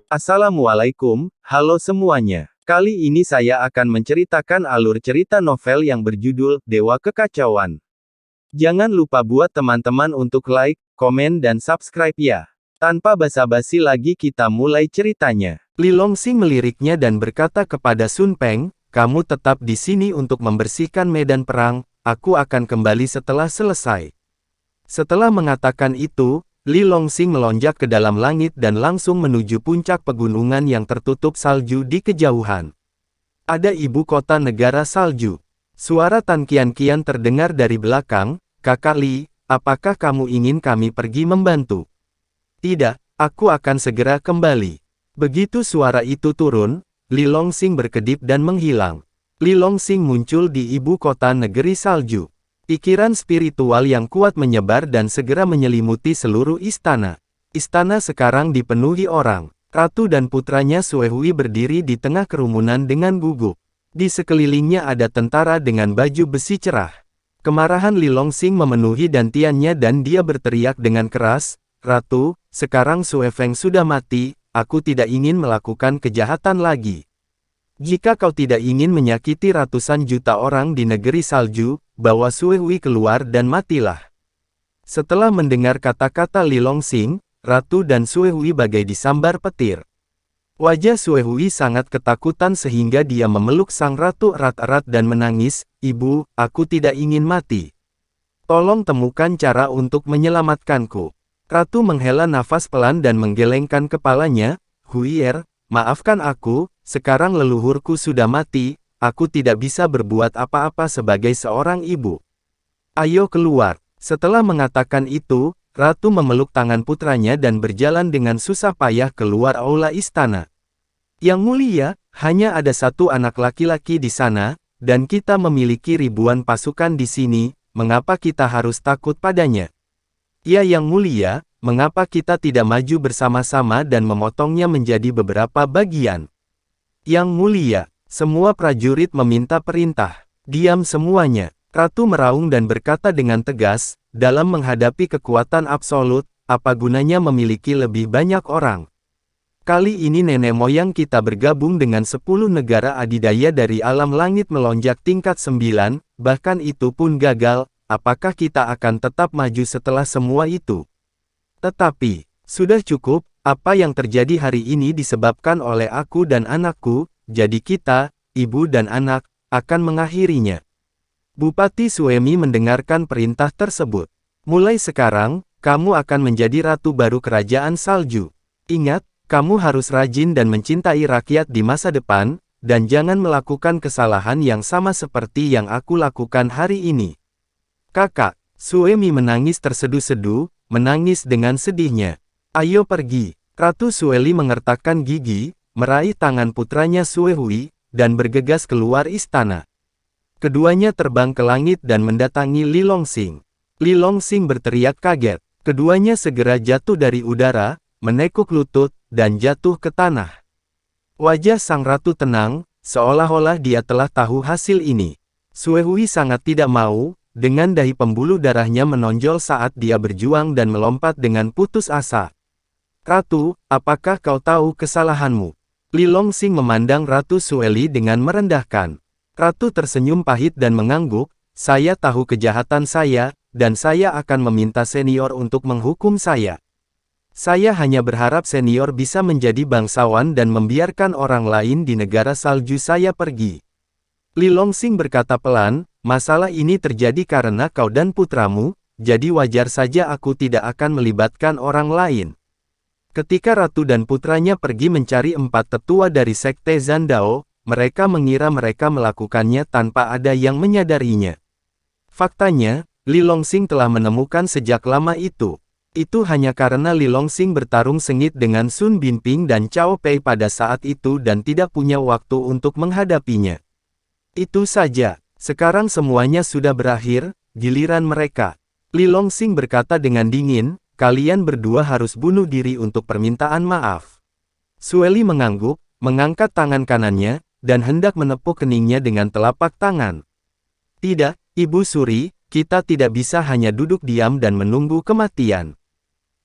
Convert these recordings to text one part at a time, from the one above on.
Assalamualaikum, halo semuanya. Kali ini saya akan menceritakan alur cerita novel yang berjudul Dewa Kekacauan. Jangan lupa buat teman-teman untuk like, komen dan subscribe ya. Tanpa basa-basi lagi kita mulai ceritanya. Li Longxing meliriknya dan berkata kepada Sun Peng, "Kamu tetap di sini untuk membersihkan medan perang, aku akan kembali setelah selesai." Setelah mengatakan itu, Li Longxing melonjak ke dalam langit dan langsung menuju puncak pegunungan yang tertutup salju di kejauhan. Ada ibu kota negara salju. Suara Tan Qian terdengar dari belakang, "Kakak Li, apakah kamu ingin kami pergi membantu?" "Tidak, aku akan segera kembali." Begitu suara itu turun, Li Longxing berkedip dan menghilang. Li Longxing muncul di ibu kota negeri salju. Pikiran spiritual yang kuat menyebar dan segera menyelimuti seluruh istana. Istana sekarang dipenuhi orang. Ratu dan putranya Suehui berdiri di tengah kerumunan dengan gugup. Di sekelilingnya ada tentara dengan baju besi cerah. Kemarahan Li Longxing memenuhi dantiannya dan dia berteriak dengan keras, "Ratu, sekarang Sue Feng sudah mati, aku tidak ingin melakukan kejahatan lagi. Jika kau tidak ingin menyakiti ratusan juta orang di negeri salju, bawa Suehui keluar dan matilah." Setelah mendengar kata-kata Li Longxing, Ratu dan Suehui bagai disambar petir. Wajah Suehui sangat ketakutan sehingga dia memeluk sang ratu erat-erat dan menangis, "Ibu, aku tidak ingin mati. Tolong temukan cara untuk menyelamatkanku." Ratu menghela nafas pelan dan menggelengkan kepalanya, "Huier, maafkan aku, sekarang leluhurku sudah mati, aku tidak bisa berbuat apa-apa sebagai seorang ibu. Ayo keluar." Setelah mengatakan itu, Ratu memeluk tangan putranya dan berjalan dengan susah payah keluar aula istana. "Yang mulia, hanya ada satu anak laki-laki di sana, dan kita memiliki ribuan pasukan di sini, mengapa kita harus takut padanya?" "Ya Yang mulia, mengapa kita tidak maju bersama-sama dan memotongnya menjadi beberapa bagian?" "Yang mulia, semua prajurit meminta perintah. Diam semuanya." Ratu meraung dan berkata dengan tegas, "Dalam menghadapi kekuatan absolut, apa gunanya memiliki lebih banyak orang? Kali ini nenek moyang kita bergabung dengan 10 negara adidaya dari alam langit melonjak tingkat 9, bahkan itu pun gagal, apakah kita akan tetap maju setelah semua itu? Tetapi, sudah cukup, apa yang terjadi hari ini disebabkan oleh aku dan anakku, jadi kita, ibu dan anak, akan mengakhirinya." Bupati Suemi mendengarkan perintah tersebut. "Mulai sekarang, kamu akan menjadi ratu baru kerajaan salju. Ingat, kamu harus rajin dan mencintai rakyat di masa depan, dan jangan melakukan kesalahan yang sama seperti yang aku lakukan hari ini." "Kakak," Suemi menangis terseduh-seduh, menangis dengan sedihnya. "Ayo pergi." Ratu Sueli mengertakkan gigi, meraih tangan putranya Suehui, dan bergegas keluar istana. Keduanya terbang ke langit dan mendatangi Li Longxing. Li Longxing berteriak kaget. Keduanya segera jatuh dari udara, menekuk lutut, dan jatuh ke tanah. Wajah sang ratu tenang, seolah-olah dia telah tahu hasil ini. Suehui sangat tidak mau, dengan dahi pembuluh darahnya menonjol saat dia berjuang dan melompat dengan putus asa. "Ratu, apakah kau tahu kesalahanmu?" Li Longxing memandang Ratu Sueli dengan merendahkan. Ratu tersenyum pahit dan mengangguk, "Saya tahu kejahatan saya, dan saya akan meminta senior untuk menghukum saya. Saya hanya berharap senior bisa menjadi bangsawan dan membiarkan orang lain di negara salju saya pergi." Li Longxing berkata pelan, "Masalah ini terjadi karena kau dan putramu, jadi wajar saja aku tidak akan melibatkan orang lain." Ketika ratu dan putranya pergi mencari 4 tetua dari sekte Zandao, mereka mengira mereka melakukannya tanpa ada yang menyadarinya. Faktanya, Li Longxing telah menemukan sejak lama itu. Itu hanya karena Li Longxing bertarung sengit dengan Sun Binping dan Cao Pei pada saat itu dan tidak punya waktu untuk menghadapinya. Itu saja. Sekarang semuanya sudah berakhir, giliran mereka. Li Longxing berkata dengan dingin, "Kalian berdua harus bunuh diri untuk permintaan maaf." Sueli mengangguk, mengangkat tangan kanannya, dan hendak menepuk keningnya dengan telapak tangan. "Tidak, Ibu Suri, kita tidak bisa hanya duduk diam dan menunggu kematian.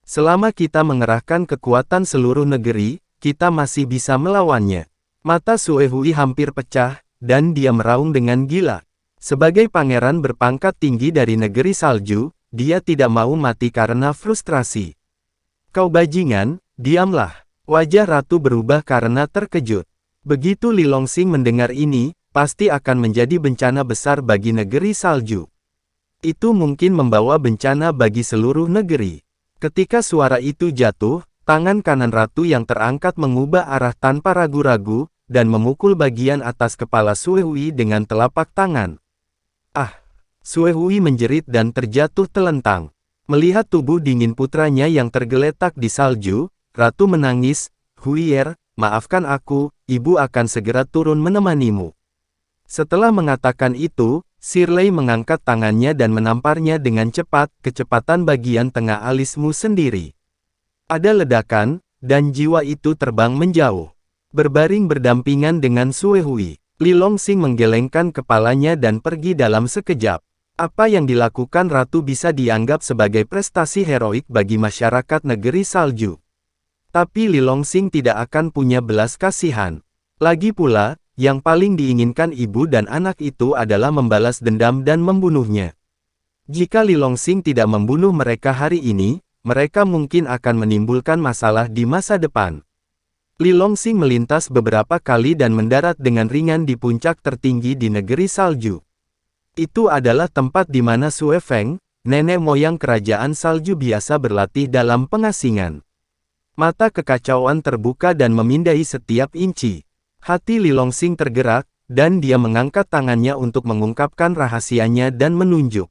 Selama kita mengerahkan kekuatan seluruh negeri, kita masih bisa melawannya. Mata Sue Hui hampir pecah, dan dia meraung dengan gila. Sebagai pangeran berpangkat tinggi dari negeri salju, dia tidak mau mati karena frustrasi. Kau bajingan, diamlah. Wajah ratu berubah karena terkejut. Begitu Li Longsing mendengar ini, pasti akan menjadi bencana besar bagi negeri salju. Itu mungkin membawa bencana bagi seluruh negeri. Ketika suara itu jatuh, tangan kanan ratu yang terangkat mengubah arah tanpa ragu-ragu, dan memukul bagian atas kepala Sue Hui dengan telapak tangan. Ah! Sue Hui menjerit dan terjatuh telentang. Melihat tubuh dingin putranya yang tergeletak di salju, ratu menangis, "Huier, maafkan aku, ibu akan segera turun menemanimu." Setelah mengatakan itu, Shirley mengangkat tangannya dan menamparnya dengan cepat, kecepatan bagian tengah alismu sendiri. Ada ledakan, dan jiwa itu terbang menjauh. Berbaring berdampingan dengan Sue Hui, Li Longsing menggelengkan kepalanya dan pergi dalam sekejap. Apa yang dilakukan ratu bisa dianggap sebagai prestasi heroik bagi masyarakat negeri salju. Tapi Li Longsing tidak akan punya belas kasihan. Lagi pula, yang paling diinginkan ibu dan anak itu adalah membalas dendam dan membunuhnya. Jika Li Longsing tidak membunuh mereka hari ini, mereka mungkin akan menimbulkan masalah di masa depan. Li Longsing melintas beberapa kali dan mendarat dengan ringan di puncak tertinggi di negeri salju. Itu adalah tempat di mana Sue Feng, nenek moyang kerajaan salju biasa berlatih dalam pengasingan. Mata kekacauan terbuka dan memindai setiap inci. Hati Li Longsing tergerak, dan dia mengangkat tangannya untuk mengungkapkan rahasianya dan menunjuk.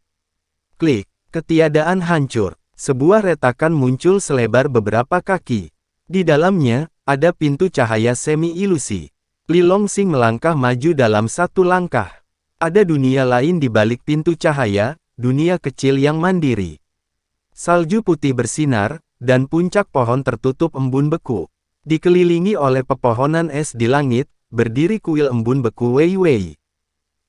Klik, ketiadaan hancur. Sebuah retakan muncul selebar beberapa kaki. Di dalamnya, ada pintu cahaya semi-ilusi. Li Longsing melangkah maju dalam satu langkah. Ada dunia lain di balik pintu cahaya, dunia kecil yang mandiri. Salju putih bersinar, dan puncak pohon tertutup embun beku. Dikelilingi oleh pepohonan es di langit, berdiri kuil embun beku Wei Wei.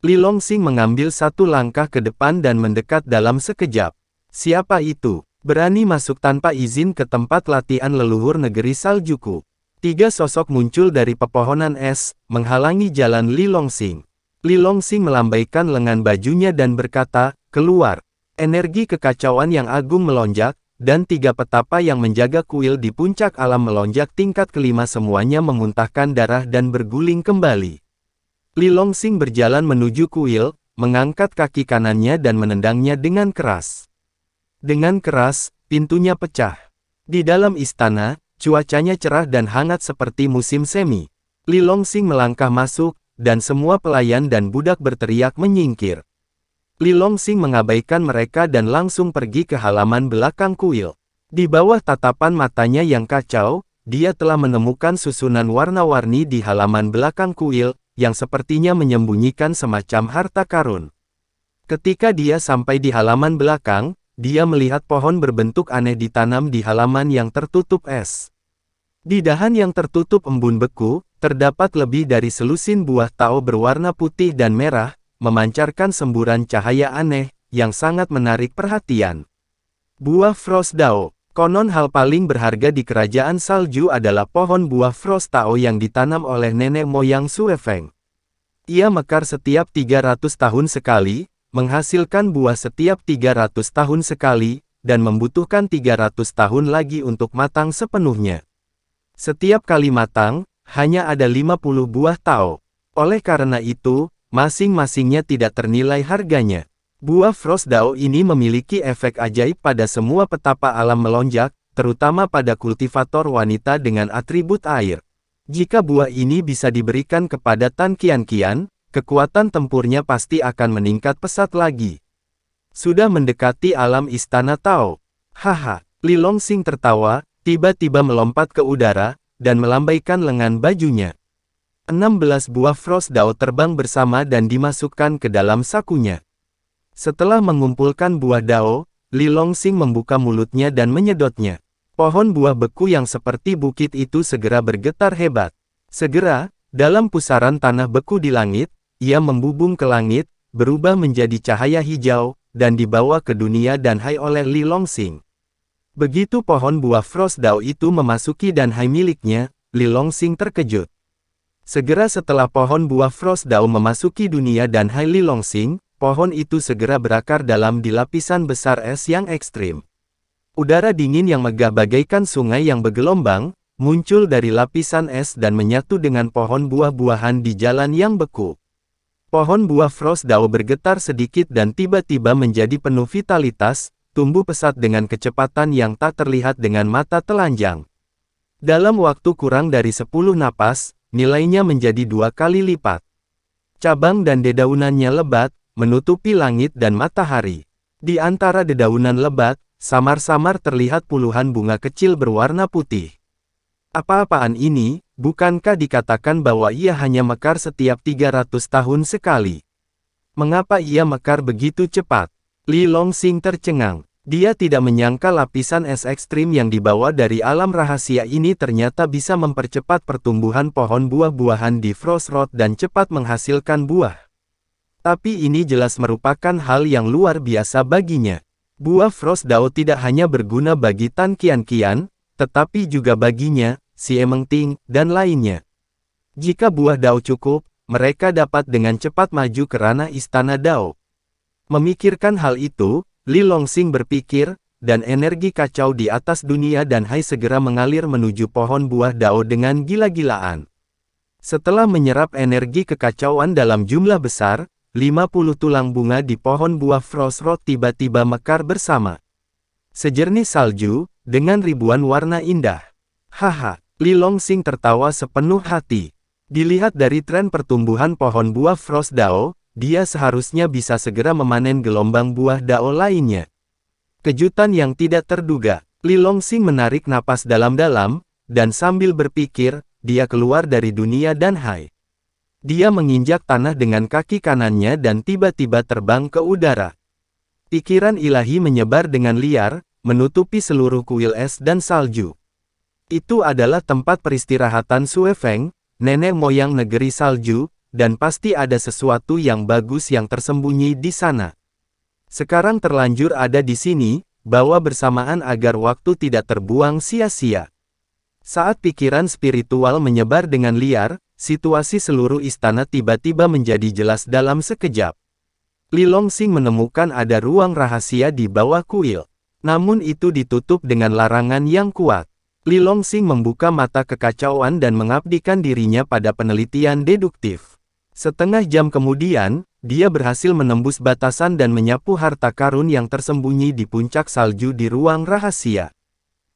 Li Longsing mengambil satu langkah ke depan dan mendekat dalam sekejap. Siapa itu? Berani masuk tanpa izin ke tempat latihan leluhur negeri saljuku. 3 sosok muncul dari pepohonan es, menghalangi jalan Li Longsing. Li Longsing melambaikan lengan bajunya dan berkata, "Keluar." Energi kekacauan yang agung melonjak, dan 3 petapa yang menjaga kuil di puncak alam melonjak tingkat kelima semuanya memuntahkan darah dan berguling kembali. Li Longsing berjalan menuju kuil, mengangkat kaki kanannya dan menendangnya dengan keras. Dengan keras, pintunya pecah. Di dalam istana, cuacanya cerah dan hangat seperti musim semi. Li Longsing melangkah masuk, dan semua pelayan dan budak berteriak menyingkir. Li Longsing mengabaikan mereka dan langsung pergi ke halaman belakang kuil. Di bawah tatapan matanya yang kacau, dia telah menemukan susunan warna-warni di halaman belakang kuil, yang sepertinya menyembunyikan semacam harta karun. Ketika dia sampai di halaman belakang, dia melihat pohon berbentuk aneh ditanam di halaman yang tertutup es. Di dahan yang tertutup embun beku, terdapat lebih dari selusin buah tao berwarna putih dan merah, memancarkan semburan cahaya aneh, yang sangat menarik perhatian. Buah Frost Dao. Konon hal paling berharga di kerajaan salju adalah pohon buah Frost Dao yang ditanam oleh nenek moyang Sue Feng. Ia mekar setiap 300 tahun sekali, menghasilkan buah setiap 300 tahun sekali, dan membutuhkan 300 tahun lagi untuk matang sepenuhnya. Setiap kali matang, hanya ada 50 buah Tao. Oleh karena itu, masing-masingnya tidak ternilai harganya. Buah Frost Dao ini memiliki efek ajaib pada semua petapa alam melonjak, terutama pada kultivator wanita dengan atribut air. Jika buah ini bisa diberikan kepada Tan Qian-Qian, kekuatan tempurnya pasti akan meningkat pesat lagi. Sudah mendekati alam istana Tao. Haha, Li Longsing tertawa, tiba-tiba melompat ke udara, dan melambaikan lengan bajunya. 16 buah Frost Dao terbang bersama dan dimasukkan ke dalam sakunya. Setelah mengumpulkan buah Dao, Li Longsing membuka mulutnya dan menyedotnya. Pohon buah beku yang seperti bukit itu segera bergetar hebat. Segera, dalam pusaran tanah beku di langit, ia membubung ke langit, berubah menjadi cahaya hijau, dan dibawa ke dunia Danhai oleh Li Longsing. Begitu pohon buah Frost Dao itu memasuki Danhai miliknya, Li Longxing terkejut. Segera setelah pohon buah Frost Dao memasuki dunia dan Hai Li Longxing, pohon itu segera berakar dalam di lapisan besar es yang ekstrim. Udara dingin yang megah bagaikan sungai yang bergelombang, muncul dari lapisan es dan menyatu dengan pohon buah-buahan di jalan yang beku. Pohon buah Frost Dao bergetar sedikit dan tiba-tiba menjadi penuh vitalitas, tumbuh pesat dengan kecepatan yang tak terlihat dengan mata telanjang. Dalam waktu kurang dari 10 napas, nilainya menjadi 2 kali lipat. Cabang dan dedaunannya lebat, menutupi langit dan matahari. Di antara dedaunan lebat, samar-samar terlihat puluhan bunga kecil berwarna putih. Apa-apaan ini, bukankah dikatakan bahwa ia hanya mekar setiap 300 tahun sekali? Mengapa ia mekar begitu cepat? Li Longxing tercengang. Dia tidak menyangka lapisan es ekstrim yang dibawa dari alam rahasia ini ternyata bisa mempercepat pertumbuhan pohon buah-buahan di Frost Road dan cepat menghasilkan buah. Tapi ini jelas merupakan hal yang luar biasa baginya. Buah Frost Dao tidak hanya berguna bagi Tan Qian, tetapi juga baginya, Xie Mengting, dan lainnya. Jika buah Dao cukup, mereka dapat dengan cepat maju ke ranah istana Dao. Memikirkan hal itu, Li Longxing berpikir, dan energi kacau di atas dunia dan Hai segera mengalir menuju pohon buah Dao dengan gila-gilaan. Setelah menyerap energi kekacauan dalam jumlah besar, 50 tulang bunga di pohon buah Frost Road tiba-tiba mekar bersama. Sejernih salju, dengan ribuan warna indah. Haha, Li Longxing tertawa sepenuh hati. Dilihat dari tren pertumbuhan pohon buah Frost Dao, dia seharusnya bisa segera memanen gelombang buah Dao lainnya. Kejutan yang tidak terduga, Li Longxing menarik napas dalam-dalam, dan sambil berpikir, dia keluar dari dunia dan Hai. Dia menginjak tanah dengan kaki kanannya dan tiba-tiba terbang ke udara. Pikiran ilahi menyebar dengan liar, menutupi seluruh kuil es dan salju. Itu adalah tempat peristirahatan Xue Feng, nenek moyang negeri salju, dan pasti ada sesuatu yang bagus yang tersembunyi di sana. Sekarang terlanjur ada di sini, bawa bersamaan agar waktu tidak terbuang sia-sia. Saat pikiran spiritual menyebar dengan liar, situasi seluruh istana tiba-tiba menjadi jelas dalam sekejap. Li Longxing menemukan ada ruang rahasia di bawah kuil. Namun itu ditutup dengan larangan yang kuat. Li Longxing membuka mata kekacauan dan mengabdikan dirinya pada penelitian deduktif. Setengah jam kemudian, dia berhasil menembus batasan dan menyapu harta karun yang tersembunyi di puncak salju di ruang rahasia.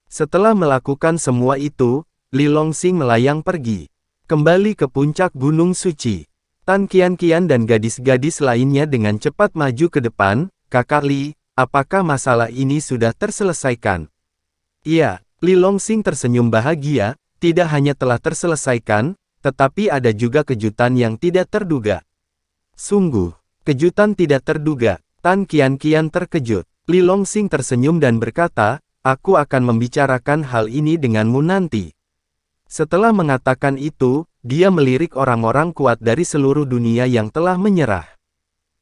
Setelah melakukan semua itu, Li Longxing melayang pergi. Kembali ke puncak Gunung Suci. Tan Qian dan gadis-gadis lainnya dengan cepat maju ke depan. Kakak Li, apakah masalah ini sudah terselesaikan? Iya, Li Longxing tersenyum bahagia, tidak hanya telah terselesaikan, tetapi ada juga kejutan yang tidak terduga. Sungguh, kejutan tidak terduga. Tan Qian terkejut. Li Longxing tersenyum dan berkata, aku akan membicarakan hal ini denganmu nanti. Setelah mengatakan itu, dia melirik orang-orang kuat dari seluruh dunia yang telah menyerah.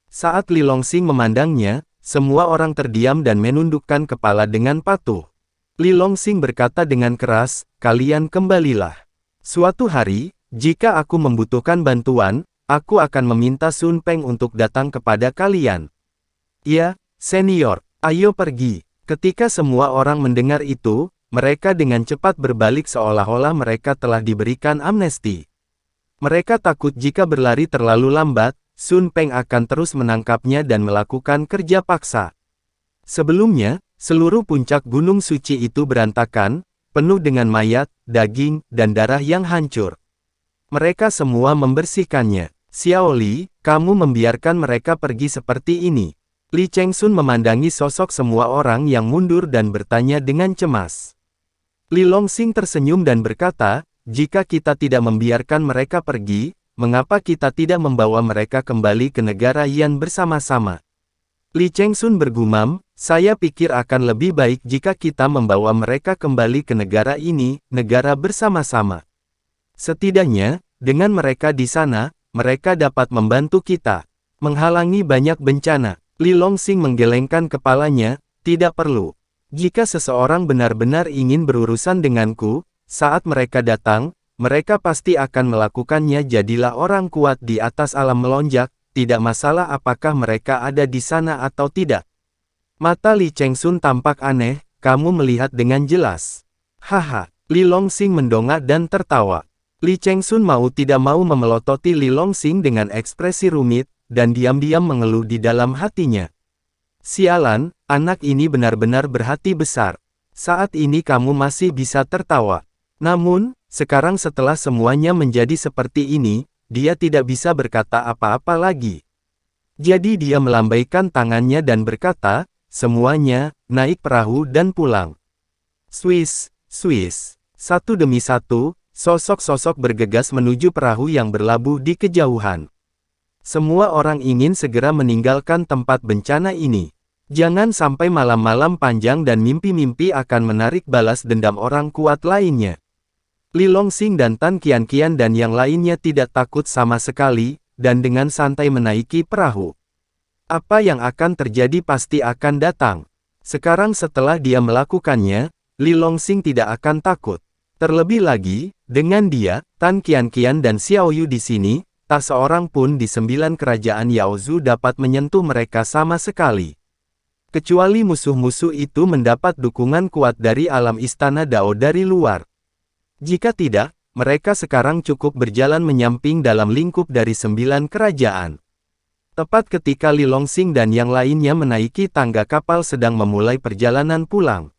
Saat Li Longxing memandangnya, semua orang terdiam dan menundukkan kepala dengan patuh. Li Longxing berkata dengan keras, kalian kembalilah. Suatu hari, jika aku membutuhkan bantuan, aku akan meminta Sun Peng untuk datang kepada kalian. Ya, senior, ayo pergi. Ketika semua orang mendengar itu, mereka dengan cepat berbalik seolah-olah mereka telah diberikan amnesti. Mereka takut jika berlari terlalu lambat, Sun Peng akan terus menangkapnya dan melakukan kerja paksa. Sebelumnya, seluruh puncak Gunung Suci itu berantakan, penuh dengan mayat, daging, dan darah yang hancur. Mereka semua membersihkannya. Xiao Li, kamu membiarkan mereka pergi seperti ini. Li Chengsun memandangi sosok semua orang yang mundur dan bertanya dengan cemas. Li Longxing tersenyum dan berkata, jika kita tidak membiarkan mereka pergi, mengapa kita tidak membawa mereka kembali ke negara Yan bersama-sama? Li Chengsun bergumam, saya pikir akan lebih baik jika kita membawa mereka kembali ke negara ini, negara bersama-sama. Setidaknya, dengan mereka di sana, mereka dapat membantu kita. Menghalangi banyak bencana. Li Longxing menggelengkan kepalanya, tidak perlu. Jika seseorang benar-benar ingin berurusan denganku, saat mereka datang, mereka pasti akan melakukannya. Jadilah orang kuat di atas alam melonjak, tidak masalah apakah mereka ada di sana atau tidak. Mata Li Chengsun tampak aneh, kamu melihat dengan jelas. Haha, Li Longsing mendongak dan tertawa. Li Chengsun mau tidak mau memelototi Li Longsing dengan ekspresi rumit, dan diam-diam mengeluh di dalam hatinya. Sialan, anak ini benar-benar berhati besar. Saat ini kamu masih bisa tertawa. Namun, sekarang setelah semuanya menjadi seperti ini, dia tidak bisa berkata apa-apa lagi. Jadi dia melambaikan tangannya dan berkata, semuanya, naik perahu dan pulang. Swiss, Swiss. Satu demi satu, sosok-sosok bergegas menuju perahu yang berlabuh di kejauhan. Semua orang ingin segera meninggalkan tempat bencana ini. Jangan sampai malam-malam panjang dan mimpi-mimpi akan menarik balas dendam orang kuat lainnya. Li Longsing dan Tan Qianqian dan yang lainnya tidak takut sama sekali, dan dengan santai menaiki perahu. Apa yang akan terjadi pasti akan datang. Sekarang setelah dia melakukannya, Li Longsing tidak akan takut. Terlebih lagi, dengan dia, Tan Qianqian dan Xiao Yu di sini, tak seorang pun di 9 kerajaan Yaozu dapat menyentuh mereka sama sekali. Kecuali musuh-musuh itu mendapat dukungan kuat dari alam istana Dao dari luar. Jika tidak, mereka sekarang cukup berjalan menyamping dalam lingkup dari 9 kerajaan. Tepat ketika Li Longsing dan yang lainnya menaiki tangga kapal sedang memulai perjalanan pulang.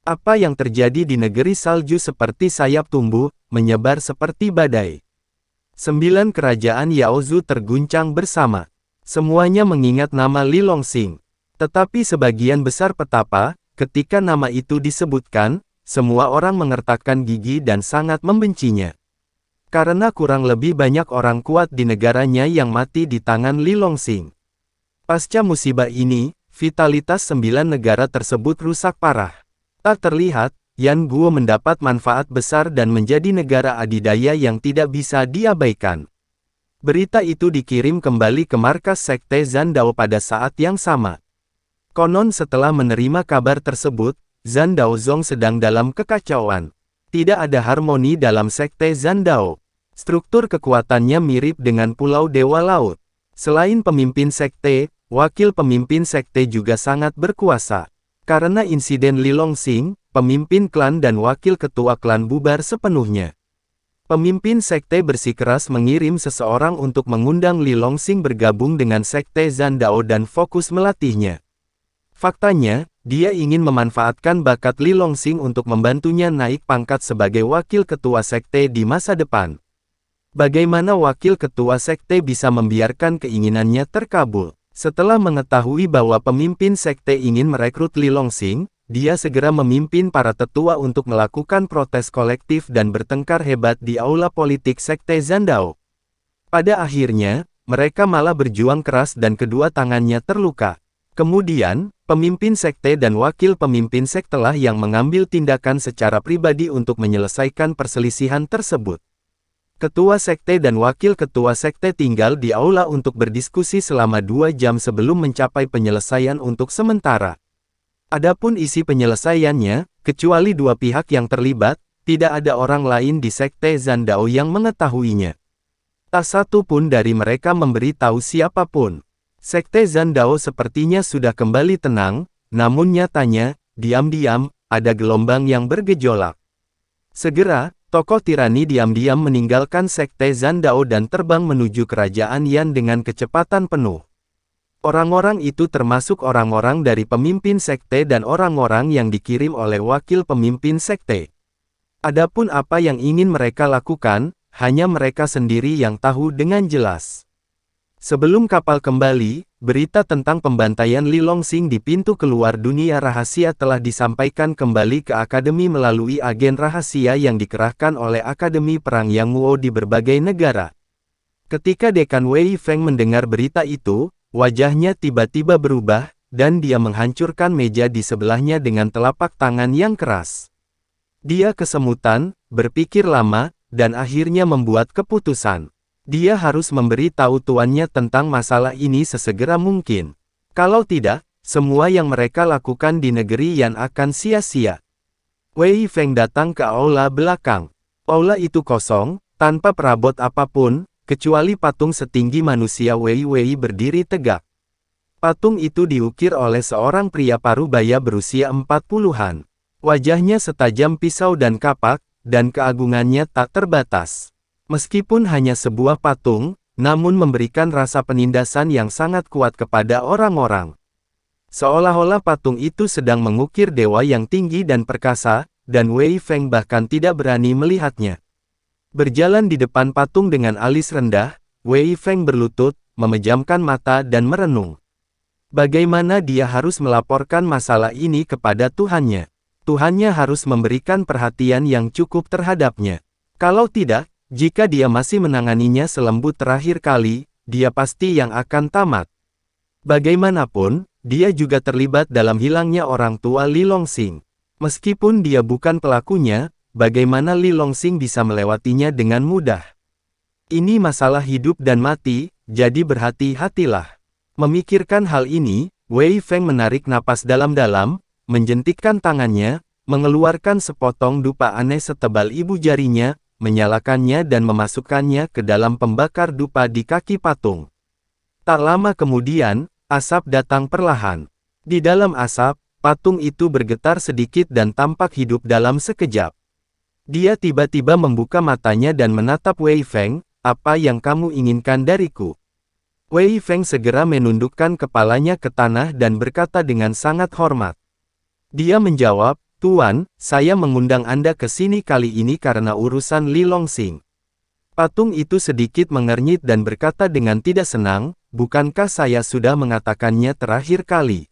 Apa yang terjadi di negeri salju seperti sayap tumbuh, menyebar seperti badai. 9 kerajaan Yaozu terguncang bersama. Semuanya mengingat nama Li Longsing. Tetapi sebagian besar petapa, ketika nama itu disebutkan, semua orang mengertakkan gigi dan sangat membencinya. Karena kurang lebih banyak orang kuat di negaranya yang mati di tangan Li Longsing. Pasca musibah ini, vitalitas 9 negara tersebut rusak parah. Tak terlihat, Yan Guo mendapat manfaat besar dan menjadi negara adidaya yang tidak bisa diabaikan. Berita itu dikirim kembali ke markas Sekte Zandao pada saat yang sama. Konon setelah menerima kabar tersebut, Zandao Zong sedang dalam kekacauan. Tidak ada harmoni dalam Sekte Zandao. Struktur kekuatannya mirip dengan Pulau Dewa Laut. Selain pemimpin sekte, wakil pemimpin sekte juga sangat berkuasa. Karena insiden Li Longsing, pemimpin klan dan wakil ketua klan bubar sepenuhnya. Pemimpin sekte bersikeras mengirim seseorang untuk mengundang Li Longsing bergabung dengan Sekte Zandao dan fokus melatihnya. Faktanya, dia ingin memanfaatkan bakat Li Longsing untuk membantunya naik pangkat sebagai wakil ketua sekte di masa depan. Bagaimana wakil ketua sekte bisa membiarkan keinginannya terkabul? Setelah mengetahui bahwa pemimpin sekte ingin merekrut Li Longsing, dia segera memimpin para tetua untuk melakukan protes kolektif dan bertengkar hebat di aula politik Sekte Zandao. Pada akhirnya, mereka malah berjuang keras dan kedua tangannya terluka. Kemudian, pemimpin sekte dan wakil pemimpin sektelah yang mengambil tindakan secara pribadi untuk menyelesaikan perselisihan tersebut. Ketua sekte dan wakil ketua sekte tinggal di aula untuk berdiskusi selama 2 jam sebelum mencapai penyelesaian untuk sementara. Adapun isi penyelesaiannya, kecuali dua pihak yang terlibat, tidak ada orang lain di Sekte Zandao yang mengetahuinya. Tak satu pun dari mereka memberi tahu siapapun. Sekte Zandao sepertinya sudah kembali tenang, namun nyatanya, diam-diam, ada gelombang yang bergejolak. Segera, tokoh tirani diam-diam meninggalkan Sekte Zandao dan terbang menuju kerajaan Yan dengan kecepatan penuh. Orang-orang itu termasuk orang-orang dari pemimpin sekte dan orang-orang yang dikirim oleh wakil pemimpin sekte. Adapun apa yang ingin mereka lakukan, hanya mereka sendiri yang tahu dengan jelas. Sebelum kapal kembali, berita tentang pembantaian Li Longsing di pintu keluar dunia rahasia telah disampaikan kembali ke Akademi melalui agen rahasia yang dikerahkan oleh Akademi Perang Yang Luo di berbagai negara. Ketika Dekan Wei Feng mendengar berita itu, wajahnya tiba-tiba berubah, dan dia menghancurkan meja di sebelahnya dengan telapak tangan yang keras. Dia kesemutan, berpikir lama, dan akhirnya membuat keputusan. Dia harus memberi tahu tuannya tentang masalah ini sesegera mungkin. Kalau tidak, semua yang mereka lakukan di negeri Yan akan sia-sia. Wei Feng datang ke aula belakang. Aula itu kosong, tanpa perabot apapun, kecuali patung setinggi manusia Wei Wei berdiri tegak. Patung itu diukir oleh seorang pria parubaya berusia 40-an. Wajahnya setajam pisau dan kapak, dan keagungannya tak terbatas. Meskipun hanya sebuah patung, namun memberikan rasa penindasan yang sangat kuat kepada orang-orang. Seolah-olah patung itu sedang mengukir dewa yang tinggi dan perkasa, dan Wei Feng bahkan tidak berani melihatnya. Berjalan di depan patung dengan alis rendah, Wei Feng berlutut, memejamkan mata dan merenung. Bagaimana dia harus melaporkan masalah ini kepada Tuhannya? Tuhannya harus memberikan perhatian yang cukup terhadapnya. Kalau tidak, jika dia masih menanganinya selembut terakhir kali, dia pasti yang akan tamat. Bagaimanapun, dia juga terlibat dalam hilangnya orang tua Li Longsing. Meskipun dia bukan pelakunya, bagaimana Li Longsing bisa melewatinya dengan mudah? Ini masalah hidup dan mati, jadi berhati-hatilah. Memikirkan hal ini, Wei Feng menarik napas dalam-dalam, menjentikkan tangannya, mengeluarkan sepotong dupa aneh setebal ibu jarinya, menyalakannya dan memasukkannya ke dalam pembakar dupa di kaki patung. Tak lama kemudian, asap datang perlahan. Di dalam asap, patung itu bergetar sedikit dan tampak hidup dalam sekejap. Dia tiba-tiba membuka matanya dan menatap Wei Feng, "Apa yang kamu inginkan dariku?" Wei Feng segera menundukkan kepalanya ke tanah dan berkata dengan sangat hormat. Dia menjawab, "Tuan, saya mengundang Anda ke sini kali ini karena urusan Li Longsing." Patung itu sedikit mengernyit dan berkata dengan tidak senang, "Bukankah saya sudah mengatakannya terakhir kali?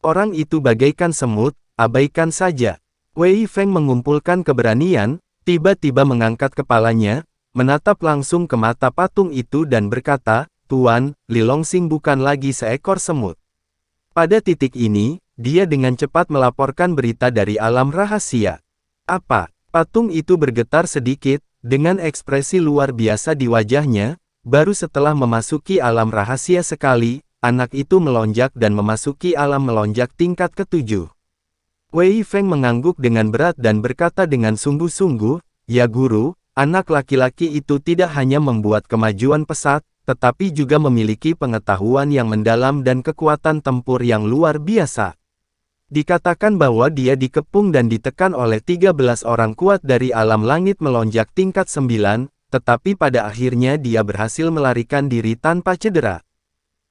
Orang itu bagaikan semut, abaikan saja." Wei Feng mengumpulkan keberanian, tiba-tiba mengangkat kepalanya, menatap langsung ke mata patung itu dan berkata, "Tuan, Li Longsing bukan lagi seekor semut." Pada titik ini, dia dengan cepat melaporkan berita dari alam rahasia. "Apa?" Patung itu bergetar sedikit, dengan ekspresi luar biasa di wajahnya, baru setelah memasuki alam rahasia sekali, anak itu melonjak dan memasuki alam melonjak tingkat ke-7. Wei Feng mengangguk dengan berat dan berkata dengan sungguh-sungguh, "Ya guru, anak laki-laki itu tidak hanya membuat kemajuan pesat, tetapi juga memiliki pengetahuan yang mendalam dan kekuatan tempur yang luar biasa. Dikatakan bahwa dia dikepung dan ditekan oleh 13 orang kuat dari alam langit melonjak tingkat 9, tetapi pada akhirnya dia berhasil melarikan diri tanpa cedera.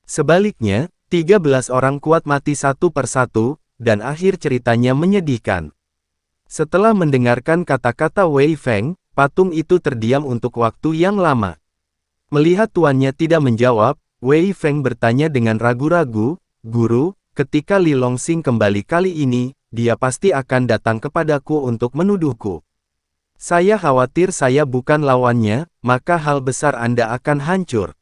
Sebaliknya, 13 orang kuat mati satu persatu, dan akhir ceritanya menyedihkan." Setelah mendengarkan kata-kata Wei Feng, patung itu terdiam untuk waktu yang lama. Melihat tuannya tidak menjawab, Wei Feng bertanya dengan ragu-ragu, "Guru, ketika Li Longsing kembali kali ini, dia pasti akan datang kepadaku untuk menuduhku. Saya khawatir saya bukan lawannya, maka hal besar Anda akan hancur.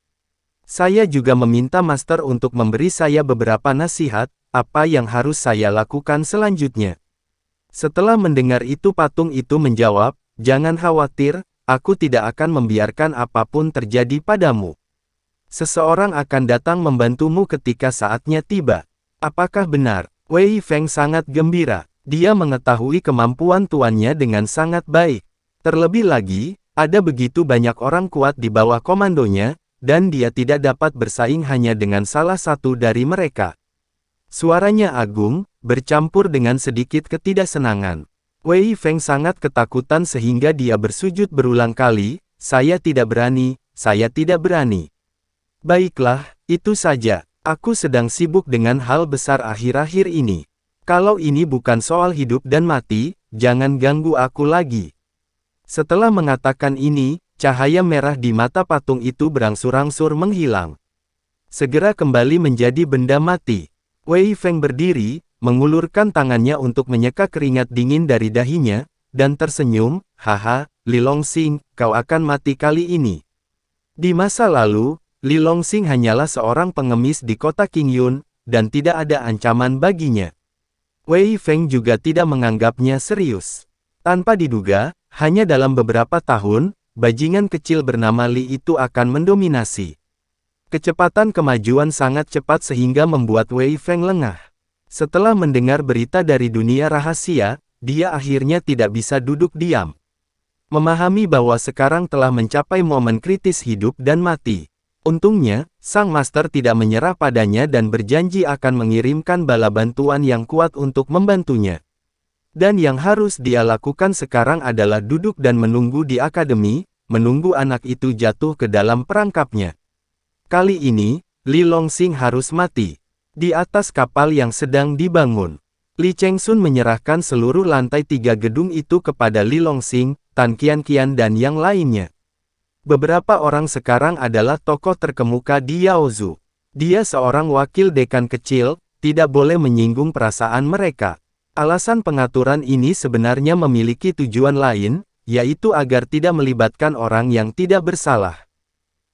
Saya juga meminta Master untuk memberi saya beberapa nasihat, apa yang harus saya lakukan selanjutnya." Setelah mendengar itu patung itu menjawab, "Jangan khawatir, aku tidak akan membiarkan apapun terjadi padamu. Seseorang akan datang membantumu ketika saatnya tiba." "Apakah benar?" Wei Feng sangat gembira. Dia mengetahui kemampuan tuannya dengan sangat baik. Terlebih lagi, ada begitu banyak orang kuat di bawah komandonya, dan dia tidak dapat bersaing hanya dengan salah satu dari mereka. Suaranya agung, bercampur dengan sedikit ketidaksenangan. Wei Feng sangat ketakutan sehingga dia bersujud berulang kali, "Saya tidak berani, saya tidak berani." "Baiklah, itu saja. Aku sedang sibuk dengan hal besar akhir-akhir ini. Kalau ini bukan soal hidup dan mati, jangan ganggu aku lagi." Setelah mengatakan ini, cahaya merah di mata patung itu berangsur-angsur menghilang. Segera kembali menjadi benda mati. Wei Feng berdiri, mengulurkan tangannya untuk menyeka keringat dingin dari dahinya, dan tersenyum, "Haha, Li Longsing, kau akan mati kali ini." Di masa lalu, Li Longsing hanyalah seorang pengemis di kota Qingyun, dan tidak ada ancaman baginya. Wei Feng juga tidak menganggapnya serius. Tanpa diduga, hanya dalam beberapa tahun, bajingan kecil bernama Li itu akan mendominasi. Kecepatan kemajuan sangat cepat sehingga membuat Wei Feng lengah. Setelah mendengar berita dari dunia rahasia, dia akhirnya tidak bisa duduk diam. Memahami bahwa sekarang telah mencapai momen kritis hidup dan mati. Untungnya, sang master tidak menyerah padanya dan berjanji akan mengirimkan bala bantuan yang kuat untuk membantunya. Dan yang harus dia lakukan sekarang adalah duduk dan menunggu di akademi, menunggu anak itu jatuh ke dalam perangkapnya. Kali ini, Li Longxing harus mati. Di atas kapal yang sedang dibangun, Li Chengsun menyerahkan seluruh lantai 3 gedung itu kepada Li Longxing, Tan Qianqian dan yang lainnya. Beberapa orang sekarang adalah tokoh terkemuka di Yaozu. Dia seorang wakil dekan kecil, tidak boleh menyinggung perasaan mereka. Alasan pengaturan ini sebenarnya memiliki tujuan lain, yaitu agar tidak melibatkan orang yang tidak bersalah.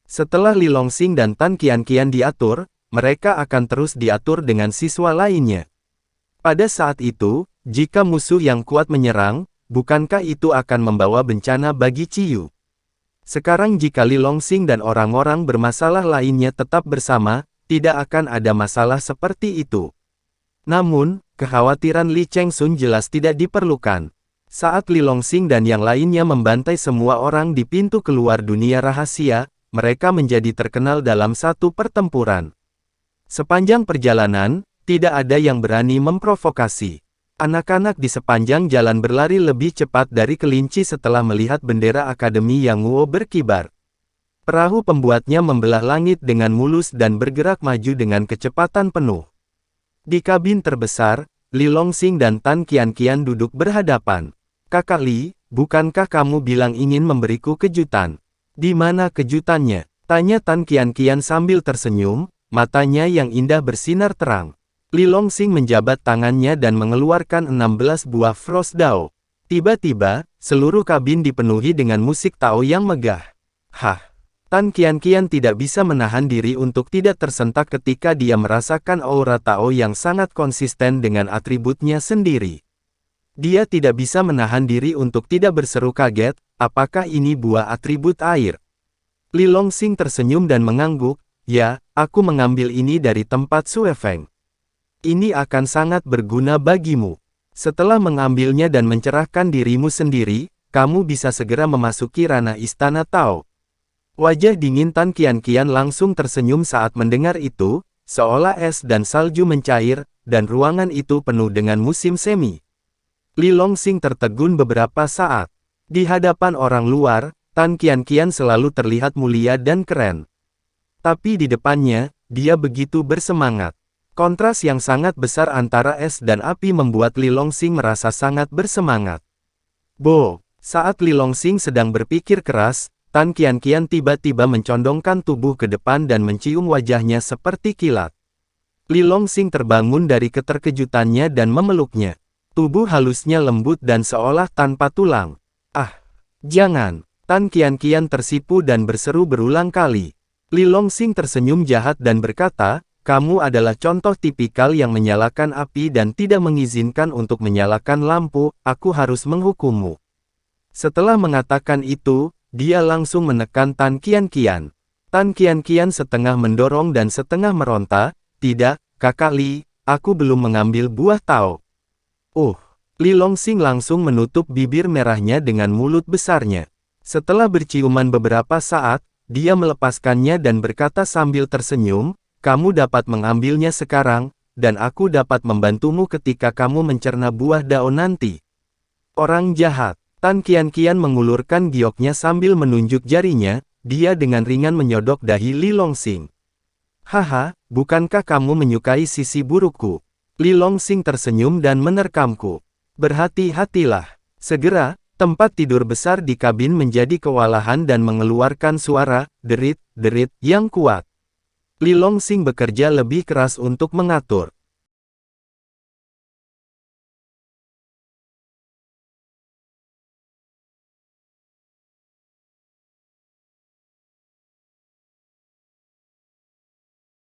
Setelah Li Longxing dan Tan Qianqian diatur, mereka akan terus diatur dengan siswa lainnya. Pada saat itu, jika musuh yang kuat menyerang, bukankah itu akan membawa bencana bagi Ciyu? Sekarang jika Li Longxing dan orang-orang bermasalah lainnya tetap bersama, tidak akan ada masalah seperti itu. Namun, kekhawatiran Li Chengsun jelas tidak diperlukan. Saat Li Longxing dan yang lainnya membantai semua orang di pintu keluar dunia rahasia, mereka menjadi terkenal dalam satu pertempuran. Sepanjang perjalanan, tidak ada yang berani memprovokasi. Anak-anak di sepanjang jalan berlari lebih cepat dari kelinci setelah melihat bendera Akademi Yang Guo berkibar. Perahu pembuatnya membelah langit dengan mulus dan bergerak maju dengan kecepatan penuh. Di kabin terbesar, Li Longxing dan Tan Qianqian duduk berhadapan. "Kakak Li, bukankah kamu bilang ingin memberiku kejutan? Di mana kejutannya?" tanya Tan Qianqian sambil tersenyum, matanya yang indah bersinar terang. Li Longxing menjabat tangannya dan mengeluarkan 16 buah Frost Dao. Tiba-tiba, seluruh kabin dipenuhi dengan musik Tao yang megah. Hah! Tan Qianqian tidak bisa menahan diri untuk tidak tersentak ketika dia merasakan aura Tao yang sangat konsisten dengan atributnya sendiri. Dia tidak bisa menahan diri untuk tidak berseru kaget, apakah ini buah atribut air? Li Longxing tersenyum dan mengangguk, "Ya, aku mengambil ini dari tempat Sue Feng. Ini akan sangat berguna bagimu. Setelah mengambilnya dan mencerahkan dirimu sendiri, kamu bisa segera memasuki ranah Istana Tao." Wajah dingin Tan Qianqian langsung tersenyum saat mendengar itu, seolah es dan salju mencair, dan ruangan itu penuh dengan musim semi. Li Longxing tertegun beberapa saat. Di hadapan orang luar, Tan Qianqian selalu terlihat mulia dan keren. Tapi di depannya, dia begitu bersemangat. Kontras yang sangat besar antara es dan api membuat Li Longxing merasa sangat bersemangat. Saat Li Longxing sedang berpikir keras, Tan Qianqian tiba-tiba mencondongkan tubuh ke depan dan mencium wajahnya seperti kilat. Li Longxing terbangun dari keterkejutannya dan memeluknya. Tubuh halusnya lembut dan seolah tanpa tulang. "Ah, jangan!" Tan Qianqian tersipu dan berseru berulang kali. Li Longxing tersenyum jahat dan berkata, "Kamu adalah contoh tipikal yang menyalakan api dan tidak mengizinkan untuk menyalakan lampu, aku harus menghukummu." Setelah mengatakan itu, dia langsung menekan Tan Qianqian. Tan Qianqian setengah mendorong dan setengah meronta, "Tidak, Kakak Li, aku belum mengambil buah Tao." Li Longxing langsung menutup bibir merahnya dengan mulut besarnya. Setelah berciuman beberapa saat, dia melepaskannya dan berkata sambil tersenyum, "Kamu dapat mengambilnya sekarang, dan aku dapat membantumu ketika kamu mencerna buah Dao nanti." Orang jahat. Tan Qianqian mengulurkan gioknya sambil menunjuk jarinya, dia dengan ringan menyodok dahi Li Longxing. "Haha, bukankah kamu menyukai sisi burukku?" Li Longxing tersenyum dan menerkamku. "Berhati-hatilah." Segera, tempat tidur besar di kabin menjadi kewalahan dan mengeluarkan suara derit-derit yang kuat. Li Longxing bekerja lebih keras untuk mengatur.